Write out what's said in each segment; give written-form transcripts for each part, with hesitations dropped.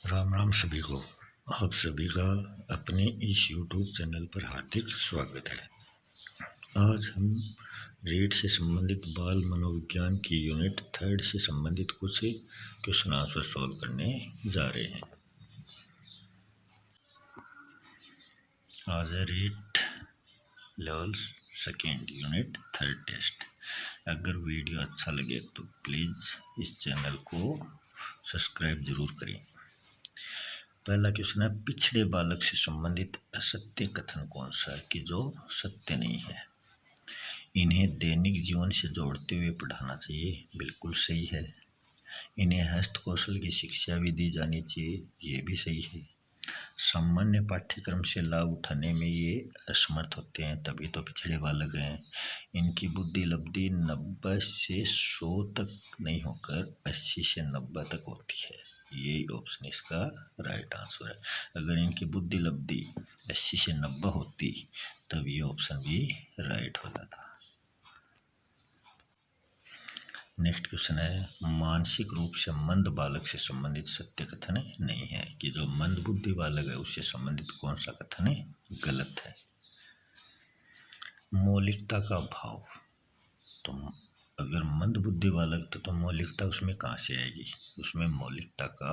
राम राम सभी को। आप सभी का अपने इस YouTube चैनल पर हार्दिक स्वागत है। आज हम रीढ़ से संबंधित बाल मनोविज्ञान की यूनिट 3 से संबंधित कुछ क्वेश्चन आंसर सॉल्व करने जा रहे हैं। आज है रीड लेवल 2 यूनिट 3 टेस्ट। अगर वीडियो अच्छा लगे तो प्लीज़ इस चैनल को सब्सक्राइब जरूर करें। पहला क्वेश्चन है, पिछड़े बालक से संबंधित असत्य कथन कौन सा है कि जो सत्य नहीं है? इन्हें दैनिक जीवन से जोड़ते हुए पढ़ाना चाहिए, बिल्कुल सही है। इन्हें हस्त कौशल की शिक्षा भी दी जानी चाहिए, ये भी सही है। सामान्य पाठ्यक्रम से लाभ उठाने में ये असमर्थ होते हैं, तभी तो पिछड़े बालक हैं। इनकी बुद्धि लब्धि 90 से 100 तक नहीं होकर 80 से 90 तक होती है। यही ऑप्शन इसका राइट आंसर है। अगर इनकी बुद्धि लब्धि 80 से 90 होती तब ये ऑप्शन भी राइट हो जाता। नेक्स्ट क्वेश्चन है, मानसिक रूप से मंद बालक से संबंधित सत्य कथन नहीं है कि जो मंद बुद्धि बालक है उससे संबंधित कौन सा कथन गलत है? मौलिकता का भाव, तो अगर मंद बुद्धि बालक तो मौलिकता उसमें कहाँ से आएगी? उसमें मौलिकता का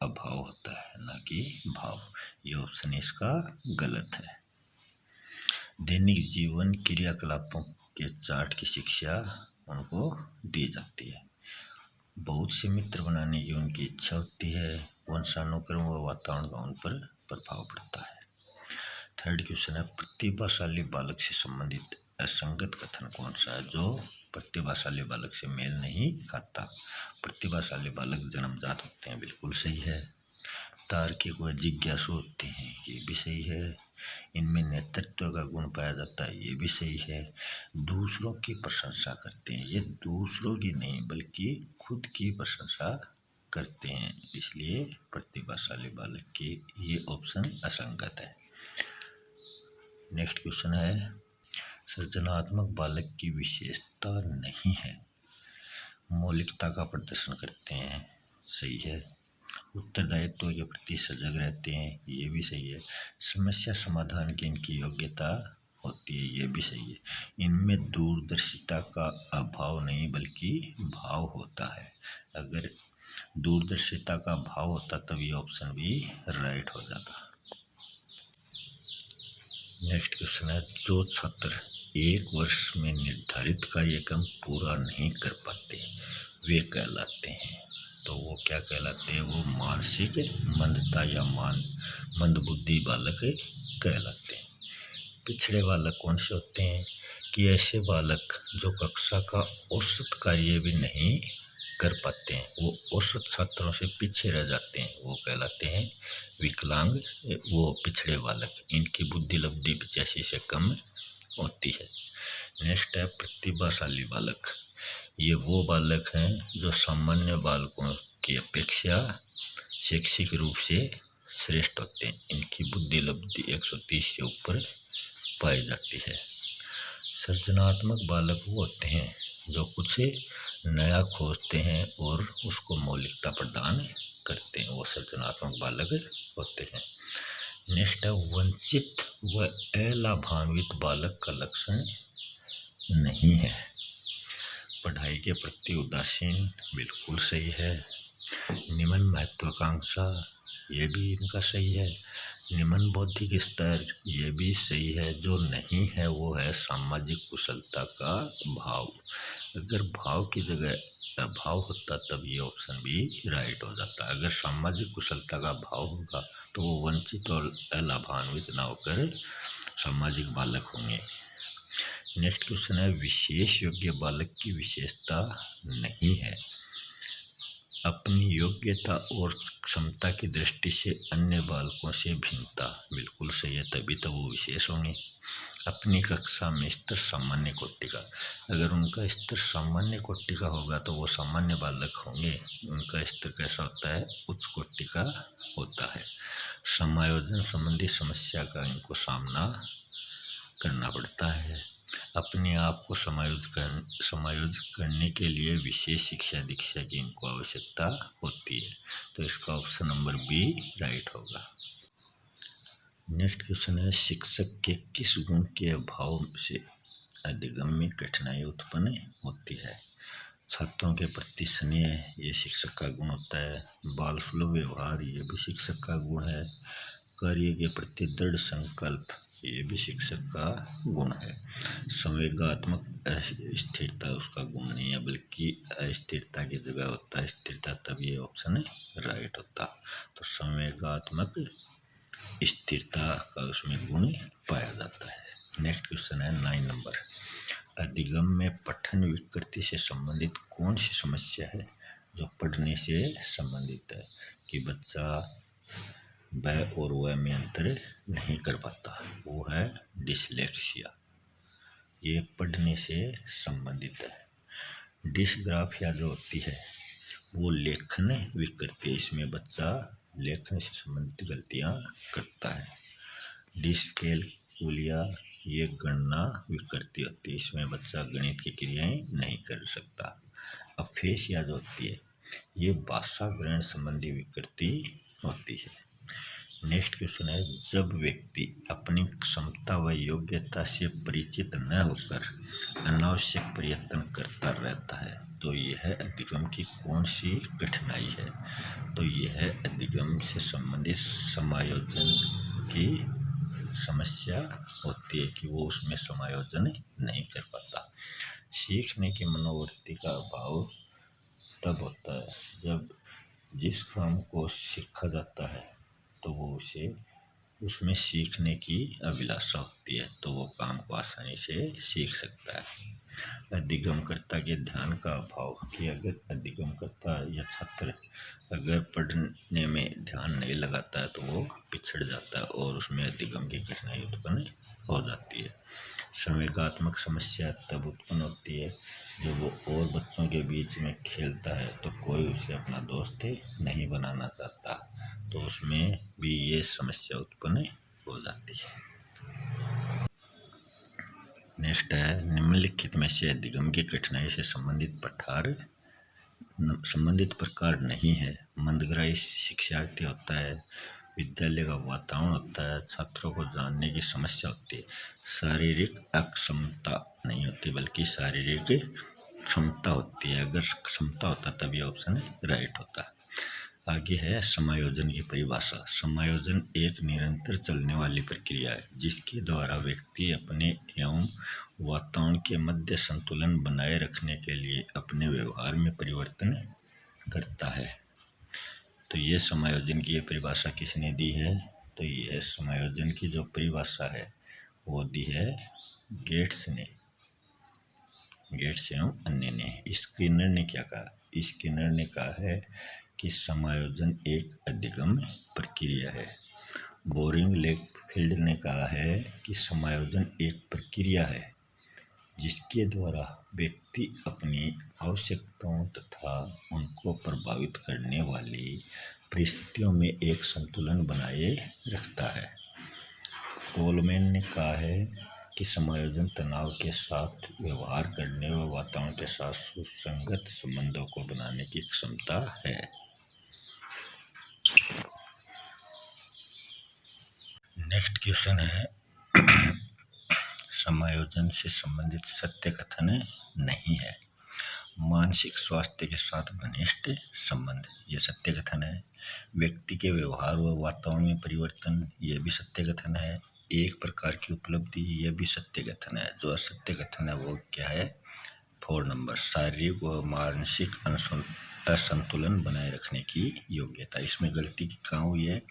अभाव होता है, ना कि भाव। ये ऑप्शन इसका गलत है। दैनिक जीवन क्रियाकलापों के चार्ट की शिक्षा उनको दी जाती है। बहुत से मित्र बनाने की उनकी इच्छा होती है। वंशानुक्रम व वातावरण का उन पर प्रभाव पड़ता है। थर्ड क्वेश्चन है, प्रतिभाशाली बालक से संबंधित असंगत कथन कौन सा है जो प्रतिभाशाली बालक से मेल नहीं खाता? प्रतिभाशाली बालक जन्मजात होते हैं, बिल्कुल सही है। तार्किक व जिज्ञासु होते हैं, ये भी सही है। इनमें नेतृत्व का गुण पाया जाता है, ये भी सही है। दूसरों की प्रशंसा करते हैं, ये दूसरों की नहीं बल्कि खुद की प्रशंसा करते हैं, इसलिए प्रतिभाशाली बालक की ये ऑप्शन असंगत है। नेक्स्ट क्वेश्चन है, सृजनात्मक बालक की विशेषता नहीं है, मौलिकता का प्रदर्शन करते हैं, सही है। उत्तरदायित्व के प्रति सजग रहते हैं, ये भी सही है। समस्या समाधान की इनकी योग्यता होती है, ये भी सही है। इनमें दूरदर्शिता का अभाव नहीं बल्कि भाव होता है। अगर दूरदर्शिता का भाव होता तब ये ऑप्शन भी राइट हो जाता। नेक्स्ट क्वेश्चन है, जो छात्र 1 वर्ष में निर्धारित कार्यक्रम पूरा नहीं कर पाते वे कहलाते हैं, तो वो क्या कहलाते हैं? वो मानसिक मंदता या मंदबुद्धि बालक कहलाते हैं। पिछड़े बालक कौन से होते हैं? कि ऐसे बालक जो कक्षा का औसत कार्य भी नहीं कर पाते हैं, वो औसत छात्रों से पीछे रह जाते हैं, वो कहलाते हैं विकलांग, वो पिछड़े बालक। इनकी बुद्धि लब्धि 85 से कम होती है। नेक्स्ट है प्रतिभाशाली बालक। ये वो बालक हैं जो सामान्य बालकों की अपेक्षा शैक्षिक रूप से श्रेष्ठ होते हैं। इनकी बुद्धि लब्धि 130 से ऊपर पाई जाती है। सृजनात्मक बालक वो होते हैं जो कुछ नया खोजते हैं और उसको मौलिकता प्रदान करते हैं, वो सृजनात्मक बालक होते हैं। नेक्स्ट है, वंचित व अलाभान्वित बालक का लक्षण नहीं है, पढ़ाई के प्रति उदासीन, बिल्कुल सही है। निम्न महत्वाकांक्षा, ये भी इनका सही है। निम्न बौद्धिक स्तर, ये भी सही है। जो नहीं है वो है सामाजिक कुशलता का भाव। अगर भाव की जगह अभाव होता तब ये ऑप्शन भी राइट हो जाता। अगर सामाजिक कुशलता का भाव होगा तो वो वंचित और अलाभान्वित ना होकर सामाजिक बालक होंगे। नेक्स्ट क्वेश्चन है, विशेष योग्य बालक की विशेषता नहीं है, अपनी योग्यता और क्षमता की दृष्टि से अन्य बालकों से भिन्नता, बिल्कुल सही है, तभी तो वो विशेष होंगे। अपनी कक्षा में स्तर सामान्य कोटि का, अगर उनका स्तर सामान्य कोटि का होगा तो वो सामान्य बालक होंगे। उनका स्तर कैसा होता है? उच्च कोटि का होता है। समायोजन संबंधी समस्या का इनको सामना करना पड़ता है। अपने आप को समायोजित करने के लिए विशेष शिक्षा दीक्षा की इनको आवश्यकता होती है। तो इसका ऑप्शन नंबर बी राइट होगा। नेक्स्ट क्वेश्चन है, शिक्षक के किस गुण के अभाव से अधिगम में कठिनाई उत्पन्न होती है? छात्रों के प्रति स्नेह ये शिक्षक का गुण होता है। बाल सुलभ व्यवहार ये भी शिक्षक का गुण है। कार्य के प्रति दृढ़ संकल्प ये भी शिक्षक का गुण है। संवेगात्मक स्थिरता उसका गुण नहीं है, बल्कि अस्थिरता की जगह होता है स्थिरता, तब ये ऑप्शन राइट होता। तो संवेगात्मक स्थिरता का उसमें गुण पाया जाता है। नेक्स्ट क्वेश्चन है 9 नंबर, अधिगम में पठन विकृति से संबंधित कौन सी समस्या है जो पढ़ने से संबंधित है? कि बच्चा ब और व में अंतर नहीं कर पाता, वो है डिसलेक्सिया। ये पढ़ने से संबंधित है। डिसग्राफिया जो होती है वो लेखन विकृति, इसमें बच्चा लेखन से संबंधित गलतियां करता है। डिस्कैलकुलिया ये गणना विकृति होती है, इसमें बच्चा गणित की क्रियाएं नहीं कर सकता। अफेसिया जो होती है ये भाषा ग्रहण संबंधी विकृति होती है। नेक्स्ट क्वेश्चन है, जब व्यक्ति अपनी क्षमता व योग्यता से परिचित न होकर अनावश्यक प्रयत्न करता रहता है तो यह अधिगम की कौन सी कठिनाई है? तो यह अधिगम से संबंधित समायोजन की समस्या होती है कि वो उसमें समायोजन नहीं कर पाता। सीखने की मनोवृत्ति का अभाव तब होता है जब जिस काम को सीखा जाता है तो वो उसमें सीखने की अभिलाषा होती है, तो वो काम को आसानी से सीख सकता है। अधिगमकर्ता के ध्यान का अभाव, कि अगर अधिगमकर्ता या छात्र अगर पढ़ने में ध्यान नहीं लगाता है तो वो पिछड़ जाता है और उसमें अधिगम की कठिनाई उत्पन्न हो जाती है। संवेगात्मक समस्या तब उत्पन्न होती है जब वो और बच्चों के बीच में खेलता है तो कोई उसे अपना दोस्त नहीं बनाना चाहता, तो उसमें भी ये समस्या उत्पन्न हो जाती है। नेक्स्ट है, निम्नलिखित में से अधिगम की कठिनाई से संबंधित प्रकार नहीं है। मंदग्राही शिक्षार्थी होता है, विद्यालय का वातावरण होता है, छात्रों को जानने की समस्या होती है, शारीरिक अक्षमता नहीं होती बल्कि शारीरिक क्षमता होती है। अगर क्षमता होता तब ये ऑप्शन राइट होता। आगे है समायोजन की परिभाषा। समायोजन एक निरंतर चलने वाली प्रक्रिया है जिसके द्वारा व्यक्ति अपने एवं वातावरण के मध्य संतुलन बनाए रखने के लिए अपने व्यवहार में परिवर्तन करता है। तो ये समायोजन की परिभाषा किसने दी है? तो ये समायोजन की जो परिभाषा है वो दी है गेट्स एवं अन्य ने। स्किनर ने क्या कहा? स्किनर ने कहा है कि समायोजन एक अधिगम प्रक्रिया है। बोरिंग लेकफील्ड ने कहा है कि समायोजन एक प्रक्रिया है जिसके द्वारा व्यक्ति अपनी आवश्यकताओं तथा उनको प्रभावित करने वाली परिस्थितियों में एक संतुलन बनाए रखता है। कोलमैन ने कहा है कि समायोजन तनाव के साथ व्यवहार करने व वातावरण के साथ सुसंगत संबंधों को बनाने की क्षमता है। नेक्स्ट क्वेश्चन है, समायोजन से संबंधित सत्य कथन नहीं है। मानसिक स्वास्थ्य के साथ घनिष्ठ संबंध, ये सत्य कथन है। व्यक्ति के व्यवहार व वातावरण में परिवर्तन, ये भी सत्य कथन है। एक प्रकार की उपलब्धि, ये भी सत्य कथन है। जो असत्य कथन है वो क्या है? 4 नंबर, शारीरिक व मानसिक असंतुलन बनाए रखने की योग्यता। इसमें गलती कहाँ हुई है?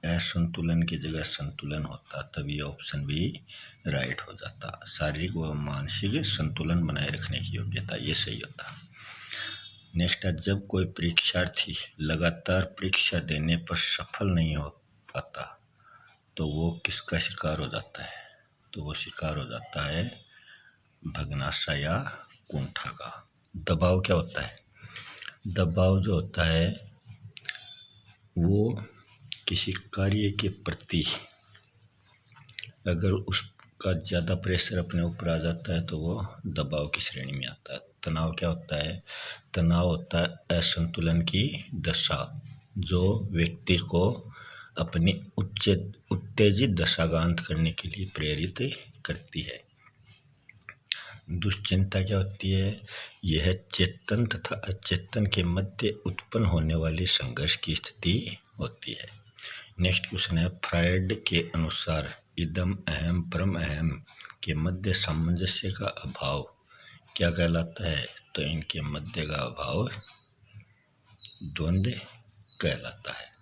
असंतुलन की जगह संतुलन होता, तब ये ऑप्शन भी राइट हो जाता। शारीरिक व मानसिक संतुलन बनाए रखने की योग्यता, ये सही होता। नेक्स्ट है, जब कोई परीक्षार्थी लगातार परीक्षा देने पर सफल नहीं हो पाता तो वो किसका शिकार हो जाता है? तो वो शिकार हो जाता है भग्नाशा या कुंठा का। दबाव क्या होता है? दबाव जो होता है वो किसी कार्य के प्रति अगर उस का ज़्यादा प्रेशर अपने ऊपर आ जाता है तो वो दबाव की श्रेणी में आता है। तनाव क्या होता है? तनाव होता है असंतुलन की दशा जो व्यक्ति को अपनी उत्तेजित दशा का अंत करने के लिए प्रेरित करती है। दुश्चिंता क्या होती है? यह चेतन तथा अचेतन के मध्य उत्पन्न होने वाली संघर्ष की स्थिति होती है। नेक्स्ट क्वेश्चन है, फ्रायड के अनुसार इदम अहम परम अहम के मध्य सामंजस्य का अभाव क्या कहलाता है? तो इनके मध्य का अभाव द्वंद्व कहलाता है।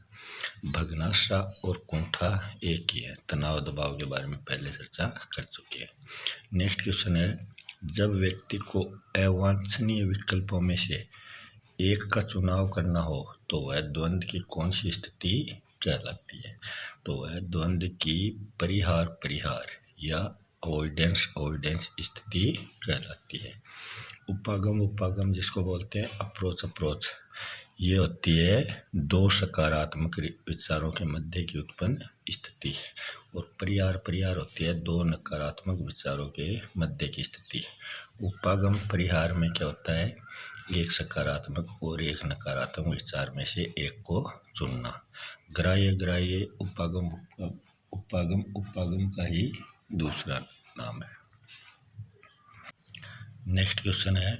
भग्नाशा और कुंठा एक ही है। तनाव दबाव के बारे में पहले चर्चा कर चुके हैं। नेक्स्ट क्वेश्चन है, जब व्यक्ति को अवांछनीय विकल्पों में से एक का चुनाव करना हो तो वह द्वंद्व की कौन सी स्थिति कहलाती है? तो वह द्वंद्व की परिहार या अवॉइडेंस स्थिति कहलाती है। उपागम जिसको बोलते हैं अप्रोच, ये होती है दो सकारात्मक विचारों के मध्य की उत्पन्न स्थिति, और परिहार होती है दो नकारात्मक विचारों के मध्य की स्थिति। उपागम परिहार में क्या होता है? एक सकारात्मक और एक नकारात्मक विचार में से एक को चुनना। ग्राह्य उपागम का ही दूसरा नाम है। नेक्स्ट क्वेश्चन है,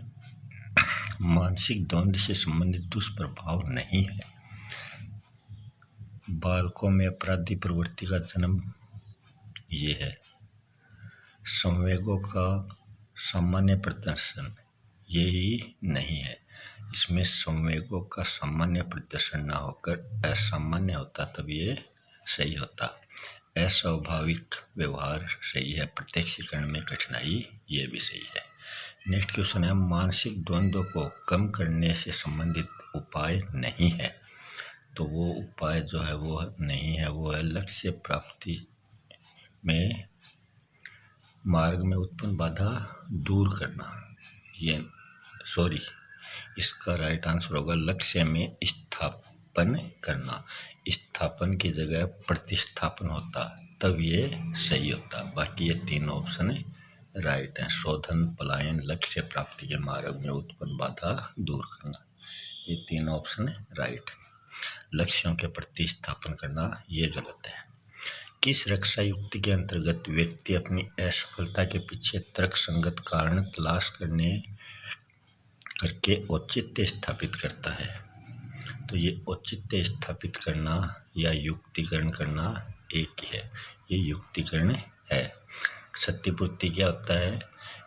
मानसिक द्वंद्व से संबंधित दुष्प्रभाव नहीं है। बालकों में अपराधी प्रवृत्ति का जन्म ये है। संवेगों का सामान्य प्रदर्शन यही नहीं है। इसमें संवेगों का सामान्य प्रदर्शन ना होकर असामान्य होता तब ये सही होता। अस्वाभाविक व्यवहार सही है। प्रत्यक्षीकरण में कठिनाई ये भी सही है। नेक्स्ट क्वेश्चन है, मानसिक द्वंद्व को कम करने से संबंधित उपाय नहीं है। तो वो उपाय जो है वो नहीं है, वो है लक्ष्य प्राप्ति में मार्ग में उत्पन्न बाधा दूर करना। इसका राइट आंसर होगा लक्ष्य में स्थापन करना। स्थापन की जगह प्रतिस्थापन होता तब ये सही होता। बाकी ये तीन ऑप्शन राइट है। शोधन, पलायन, लक्ष्य प्राप्ति के मार्ग में उत्पन्न बाधा दूर करना, ये तीन ऑप्शन राइट है। लक्ष्यों के प्रतिस्थापन करना ये गलत है। किस रक्षा युक्ति के अंतर्गत व्यक्ति अपनी असफलता के पीछे तर्कसंगत कारण तलाश करके औचित्य स्थापित करता है? तो ये औचित्य स्थापित करना या युक्तिकरण करना एक ही है। ये युक्तिकरण है। क्षतिपूर्ति क्या होता है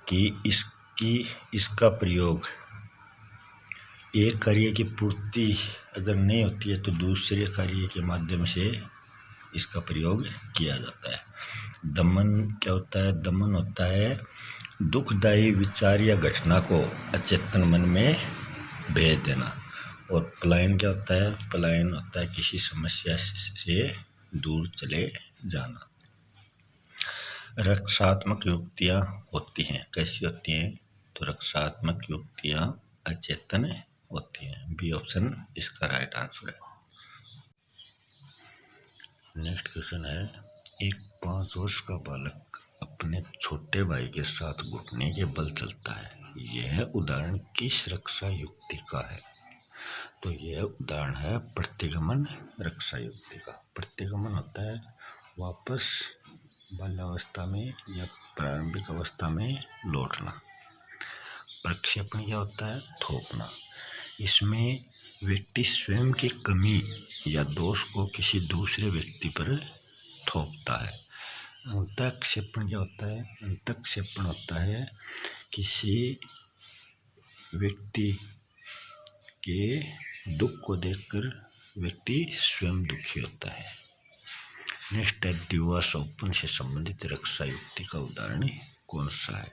कि इसका प्रयोग एक कार्य की पूर्ति अगर नहीं होती है तो दूसरे कार्य के माध्यम से इसका प्रयोग किया जाता है। दमन क्या होता है? दमन होता है दुखदायी विचार या घटना को अचेतन मन में भेज देना। और पलायन क्या होता है? पलायन होता है किसी समस्या से दूर चले जाना। रक्षात्मक युक्तियाँ होती हैं, कैसी होती हैं? तो रक्षात्मक युक्तियाँ अचेतन होती हैं। बी ऑप्शन इसका राइट आंसर है। नेक्स्ट क्वेश्चन है, एक 5 वर्ष का बालक अपने छोटे भाई के साथ घुटने के बल चलता है। यह उदाहरण किस रक्षा युक्ति का है? तो यह उदाहरण है प्रतिगमन रक्षा युक्ति का। प्रतिगमन होता है वापस बाल्यावस्था में या प्रारंभिक अवस्था में लौटना। प्रक्षेपण क्या होता है? थोपना। इसमें व्यक्ति स्वयं की कमी या दोष को किसी दूसरे व्यक्ति पर थोपता है। अंतःक्षेपण क्या होता है? अंतःक्षेपण होता है किसी व्यक्ति के दुख को देखकर व्यक्ति स्वयं दुखी होता है। नेक्स्ट है, दिवास्वप्न से संबंधित रक्षा युक्ति का उदाहरण कौन सा है?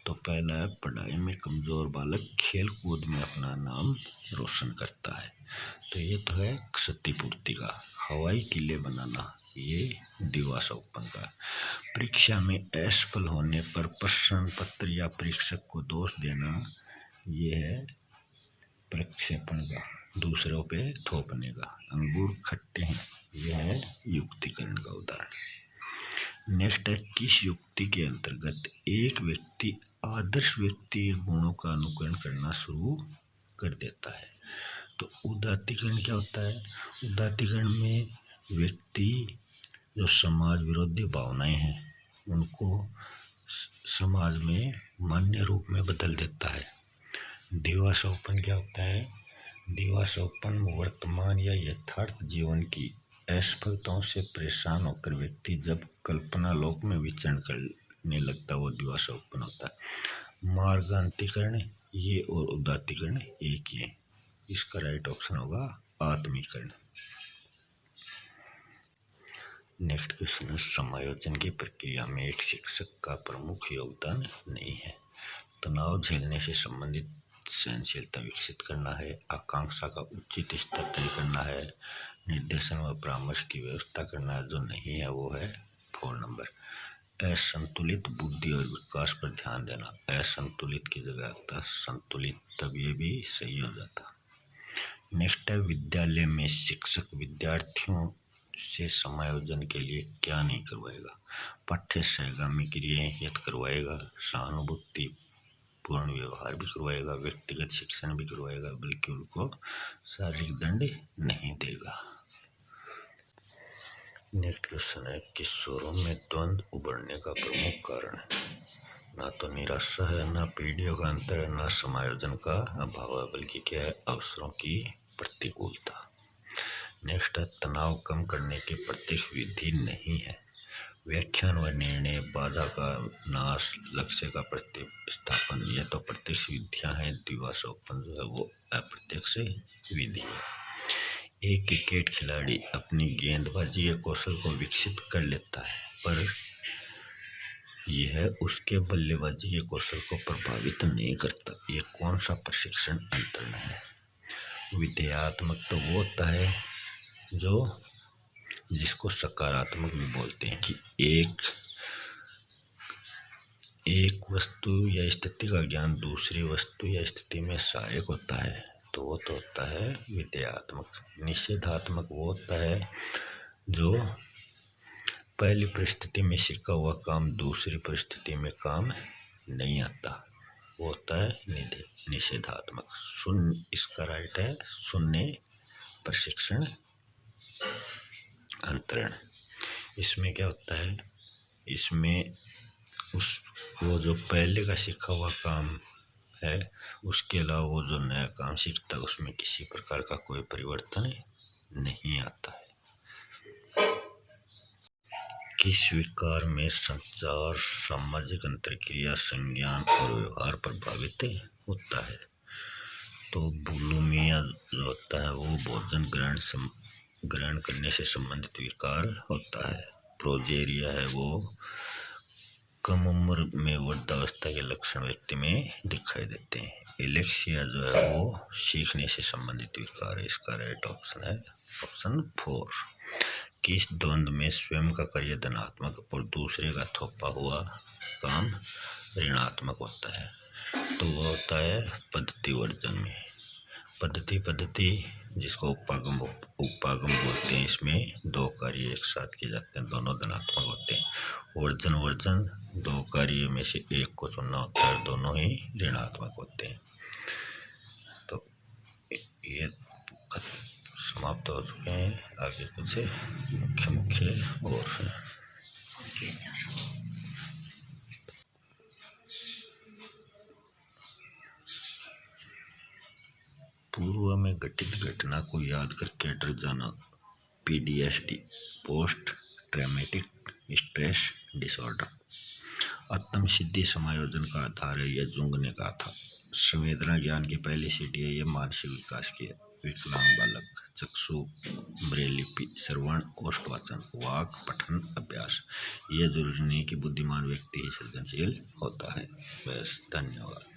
तो पहला है, पढ़ाई में कमजोर बालक खेल कूद में अपना नाम रोशन करता है। तो ये तो है क्षतिपूर्ति का। हवाई किले बनाना, ये दिवास्वप्न का। परीक्षा में असफल होने पर प्रश्न पत्र या परीक्षक को दोष देना, ये है प्रक्षेपण का, दूसरों पे थोपने का। अंगूर खट्टे हैं, यह है युक्तिकरण का उदाहरण। नेक्स्ट है, किस युक्ति के अंतर्गत एक व्यक्ति आदर्श व्यक्ति के गुणों का अनुकरण करना शुरू कर देता है। तो उदात्तीकरण क्या होता है? उदात्तीकरण में व्यक्ति जो समाज विरोधी भावनाएं हैं उनको समाज में मान्य रूप में बदल देता है। दिवास्वप्न क्या होता है? दिवास्वप्न वर्तमान या यथार्थ जीवन की असफलताओं से परेशान होकर व्यक्ति जब कल्पना लोक में विचरण करने लगता है, वो दिवास्वप्न होता है। मार्गांतीकरण ये और उदात्तीकरण एक ही है। इसका राइट ऑप्शन होगा आत्मीकरण। नेक्स्ट क्वेश्चन है, समायोजन की प्रक्रिया में एक शिक्षक का प्रमुख योगदान नहीं है। तनाव झेलने से संबंधित सहनशीलता विकसित करना है, आकांक्षा का उचित स्तर तय करना है, निर्देशन व परामर्श की व्यवस्था करना है। जो नहीं है वो है 4 नंबर। असंतुलित बुद्धि और विकास पर ध्यान देना। असंतुलित की जगह आता संतुलित, तब ये भी सही हो जाता। नेक्स्ट है, विद्यालय में शिक्षक विद्यार्थियों से समायोजन के लिए क्या नहीं करवाएगा? पाठ्य सहगामी क्रियाएं यदि करवाएगा, सहानुभूति पूर्ण व्यवहार भी करवाएगा, व्यक्तिगत शिक्षण भी करवाएगा, बल्कि उनको शारीरिक दंड नहीं देगा। नेक्स्ट क्वेश्चन है, किशोरों में द्वंद्व उभरने का प्रमुख कारण ना तो निराशा है, ना पीढ़ियों का अंतर है, ना समायोजन का अभाव है, बल्कि क्या है? अवसरों की प्रतिकूलता। नेक्स्ट है, तनाव कम करने की प्रत्यक्ष विधि नहीं है। व्याख्यान व निर्णय, बाधा का नाश, लक्ष्य का प्रतिस्थापन, यह तो प्रत्यक्ष विधियां हैं। दिवास्वप्न जो है वो अप्रत्यक्ष विधि है। एक क्रिकेट खिलाड़ी अपनी गेंदबाजी के कौशल को विकसित कर लेता है, पर यह उसके बल्लेबाजी के कौशल को प्रभावित नहीं करता। यह कौन सा प्रशिक्षण अंतरण है? विधेयात्मक तो वो होता है जो जिसको सकारात्मक भी बोलते हैं, कि एक वस्तु या स्थिति का ज्ञान दूसरी वस्तु या स्थिति में सहायक होता है, तो वो तो होता है विधेयात्मक। निषेधात्मक वो होता है जो पहली परिस्थिति में सीखा हुआ काम दूसरी परिस्थिति में काम नहीं आता, वो होता है निषेधात्मक। शून्य इसका राइट है, शून्य प्रशिक्षण अंतरण। इसमें क्या होता है? इसमें वो जो पहले का सीखा हुआ काम है उसके अलावा वो जो नया काम सीखता है उसमें किसी प्रकार का कोई परिवर्तन नहीं आता है। किस विकार में संचार, सामाजिक अंतरक्रिया, संज्ञान और व्यवहार प्रभावित होता है? तो बुलिमिया जो होता है वो भोजन ग्रहण करने से संबंधित विकार होता है। प्रोजेरिया है वो कम उम्र में वृद्धावस्था के लक्षण व्यक्ति में दिखाई देते हैं। एलेक्सिया जो है वो सीखने से संबंधित विकार है। इसका राइट ऑप्शन है ऑप्शन 4। किस द्वंद्व में स्वयं का कार्य धनात्मक और दूसरे का थोपा हुआ काम ऋणात्मक होता है? तो वो होता है पद्धति वर्जन में। पद्धति जिसको उपागम बोलते हैं, इसमें दो कार्य एक साथ किए जाते हैं, दोनों धनात्मक होते हैं। वर्जन दो कार्य में से एक को चुनना होता है, दोनों ही ऋणात्मक होते हैं। तो ये समाप्त हो चुके हैं। आगे कुछ मुख्य और पूर्व में घटित घटना को याद करके डर जाना, PTSD, post traumatic stress disorder. आत्म सिद्धि समायोजन का आधार है, यह जुंग ने कहा था। संवेदना ज्ञान की पहली सीढ़ी है, यह मानसिक विकास की है। विकलांग बालक, चक्षु, ब्रेलिपि, श्रवण, ओष्ठ वाचन, वाक, पठन, अभ्यास। यह जरूरी नहीं कि बुद्धिमान व्यक्ति ही सृजनशील होता है। बस, धन्यवाद।